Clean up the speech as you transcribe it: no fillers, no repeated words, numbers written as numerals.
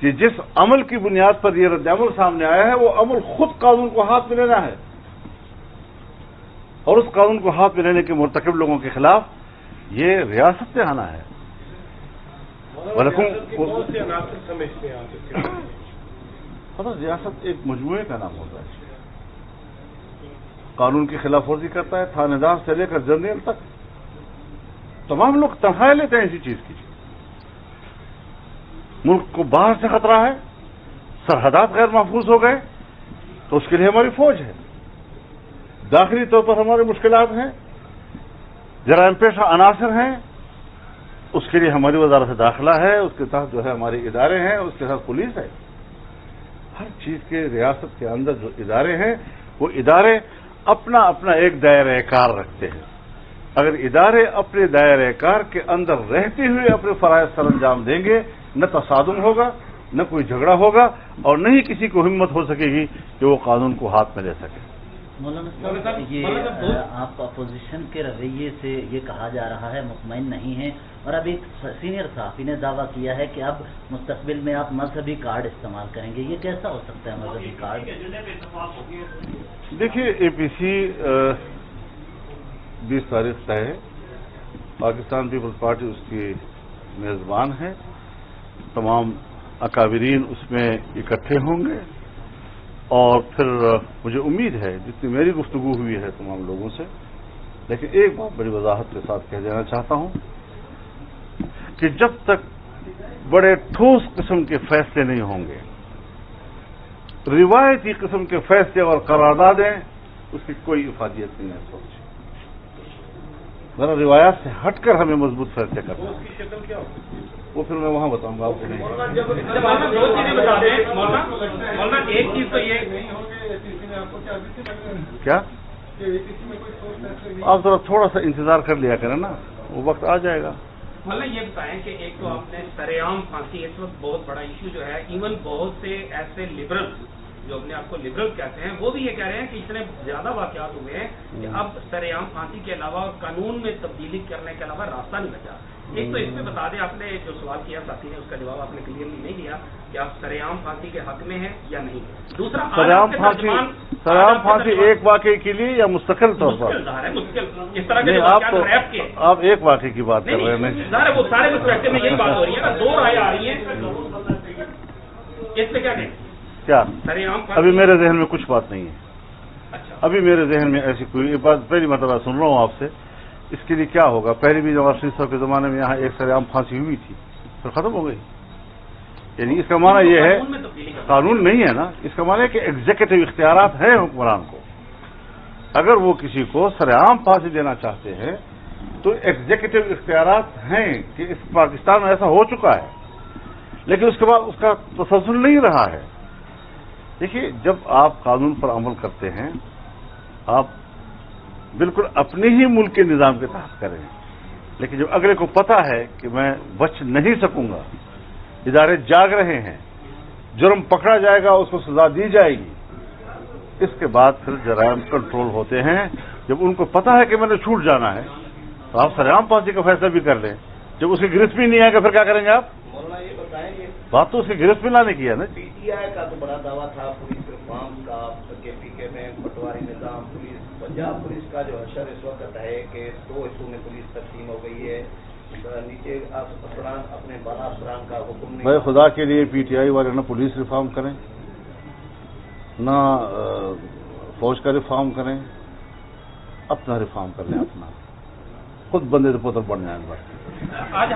کہ جس عمل کی بنیاد پر یہ رد عمل سامنے آیا ہے وہ عمل خود قانون کو ہاتھ میں لینا ہے، اور اس قانون کو ہاتھ میں لینے کے مرتکب لوگوں کے خلاف یہ ریاست سے آنا ہے۔ ریاست ایک مجموعے کا نام ہوتا ہے، قانون کی خلاف ورزی کرتا ہے، تھانے دار سے لے کر جرنیل تک تمام لوگ تنخواہیں لیتے ہیں اسی چیز کی۔ ملک کو باہر سے خطرہ ہے، سرحدات غیر محفوظ ہو گئے تو اس کے لیے ہماری فوج ہے، داخلی طور پر ہماری مشکلات ہیں، جرائم پیشہ عناصر ہیں، اس کے لیے ہماری وزارت داخلہ ہے، اس کے تحت جو ہے ہمارے ادارے ہیں، اس کے ساتھ پولیس ہے۔ ہر چیز کے ریاست کے اندر جو ادارے ہیں وہ ادارے اپنا اپنا ایک دائرہ کار رکھتے ہیں۔ اگر ادارے اپنے دائرہ کار کے اندر رہتے ہوئے اپنے فرائض سر انجام دیں گے، نہ تصادم ہوگا، نہ کوئی جھگڑا ہوگا، اور نہ ہی کسی کو ہمت ہو سکے گی کہ وہ قانون کو ہاتھ میں لے سکے۔ مولانا صاحب، یہ آپ اپوزیشن کے رویے سے یہ کہا جا رہا ہے مطمئن نہیں ہیں، اور اب ایک سینئر صحافی نے دعویٰ کیا ہے کہ اب مستقبل میں آپ مذہبی کارڈ استعمال کریں گے، یہ کیسا ہو سکتا ہے مذہبی کارڈ؟ دیکھیے، اے پی سی 20 تاریخ کا ہے، پاکستان پیپلز پارٹی اس کی میزبان ہے، تمام اکابرین اس میں اکٹھے ہوں گے، اور پھر مجھے امید ہے جتنی میری گفتگو ہوئی ہے تمام لوگوں سے، لیکن ایک بات بڑی وضاحت کے ساتھ کہہ دینا چاہتا ہوں کہ جب تک بڑے ٹھوس قسم کے فیصلے نہیں ہوں گے، روایتی قسم کے فیصلے اور قراردادیں، اس کی کوئی افادیت نہیں ہے سوچ۔ ذرا روایات سے ہٹ کر ہمیں مضبوط فیصلے کرنا ہے، وہ پھر میں وہاں بتاؤں گا آپ کو۔ ایک چیز تو یہ کیا آپ ذرا تھوڑا سا انتظار کر لیا کریں نا، وہ وقت آ جائے گا۔ مولانا یہ بتائیں کہ ایک تو آپ نے سرعام پھانسی، اس وقت بہت بڑا ایشو جو ہے، ایون بہت سے ایسے لبرل جو اپنے آپ کو لبرل کہتے ہیں وہ بھی یہ کہہ رہے ہیں کہ اتنے زیادہ واقعات ہوئے ہیں کہ اب سرعام پھانسی کے علاوہ قانون میں تبدیلی کرنے کے علاوہ راستہ نہیں بچا۔ ایک تو اس میں بتا دیں، آپ نے جو سوال کیا ساتھی نے اس کا جواب آپ نے کلیئرلی نہیں دیا کہ آپ سرعام پھانسی کے حق میں ہیں یا نہیں۔ دوسرا، سرعام پھانسی ایک واقعے کے لیے یا مستقل طور پر؟ مشکل اس طرح کے ریپ کے آپ ایک واقعے کی بات کر رہے ہیں، ظاہر ہے وہ سارے مسئلے میں یہی بات ہو رہی ہے نا، دو رائے آ رہی ہیں، اس پہ کیا کہیں؟ کیا سرعام ابھی میرے ذہن میں کچھ بات نہیں ہے، اچھا ابھی میرے ذہن میں ایسی کوئی بات پہلی مرتبہ سن رہا ہوں آپ سے۔ اس کے لیے کیا ہوگا؟ پہلے بھی نواز شریف صاحب کے زمانے میں یہاں ایک سرعام پھانسی ہوئی تھی، پھر ختم ہو گئی۔ یعنی اس کا معنی یہ ہے، قانون نہیں ہے نا، اس کا معنی ہے کہ ایگزیکٹو اختیارات ہیں حکمران کو۔ اگر وہ کسی کو سرعام پھانسی دینا چاہتے ہیں تو ایگزیکٹو اختیارات ہیں کہ اس پاکستان میں ایسا ہو چکا ہے، لیکن اس کے بعد اس کا تسلسل نہیں رہا ہے۔ دیکھیے، جب آپ قانون پر عمل کرتے ہیں آپ بالکل اپنے ہی ملک کے نظام کے تحت کریں، لیکن جب اگلے کو پتہ ہے کہ میں بچ نہیں سکوں گا، ادارے جاگ رہے ہیں، جرم پکڑا جائے گا، اس کو سزا دی جائے گی، اس کے بعد پھر جرائم کنٹرول ہوتے ہیں۔ جب ان کو پتہ ہے کہ میں نے چھوٹ جانا ہے تو آپ سرعام پھانسی کا فیصلہ بھی کر لیں۔ جب اس کی گرفت بھی نہیں آئے گا پھر کیا کریں گے آپ؟ بات تو اس کی گرفت بھی لانے کی ہے نا۔ پی ٹی آئی کا تو بڑا دعویٰ تھا پولیس ریفارم کا، کے پی کے میں پٹواری نظام، پولیس پنجاب پولیس کا جو حشر اس وقت ہے کہ 2 حصوں میں پولیس تقسیم ہو گئی ہے، نیچے افسران اپنے بالا افسران کا حکم نہیں۔ بھائی خدا کے لیے پی ٹی آئی والے نہ پولیس ریفارم کریں، نہ فوج کا ریفارم کریں، اپنا ریفارم کر لیں، اپنا خود بندے پتر بن جائیں۔ آج